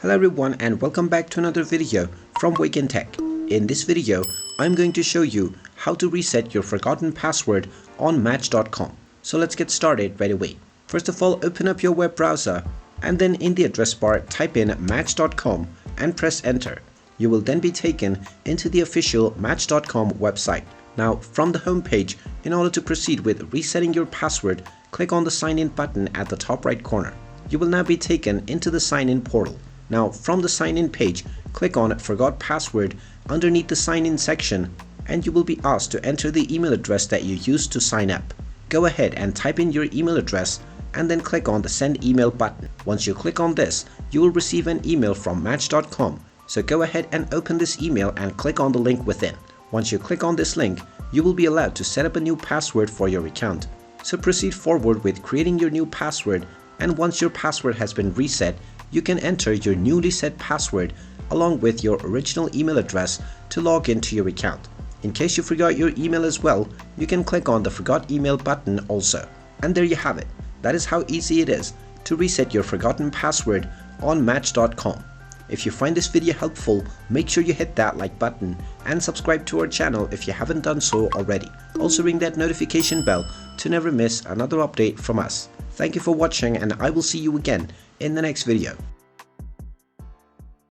Hello everyone and welcome back to another video from Wake&Tech. In this video, I'm going to show you how to reset your forgotten password on Match.com. So let's get started right away. First of all, open up your web browser and then in the address bar type in Match.com and press enter. You will then be taken into the official Match.com website. Now from the home page, in order to proceed with resetting your password, click on the sign in button at the top right corner. You will now be taken into the sign in portal. Now from the sign in page, click on forgot password underneath the sign in section and you will be asked to enter the email address that you used to sign up. Go ahead and type in your email address and then click on the send email button. Once you click on this, you will receive an email from Match.com. So go ahead and open this email and click on the link within. Once you click on this link, you will be allowed to set up a new password for your account. So proceed forward with creating your new password, and once your password has been reset, you can enter your newly set password along with your original email address to log into your account. In case you forgot your email as well, you can click on the forgot email button also. And there you have it. That is how easy it is to reset your forgotten password on Match.com. If you find this video helpful, make sure you hit that like button and subscribe to our channel if you haven't done so already. Also ring that notification bell to never miss another update from us. Thank you for watching and I will see you again in the next video.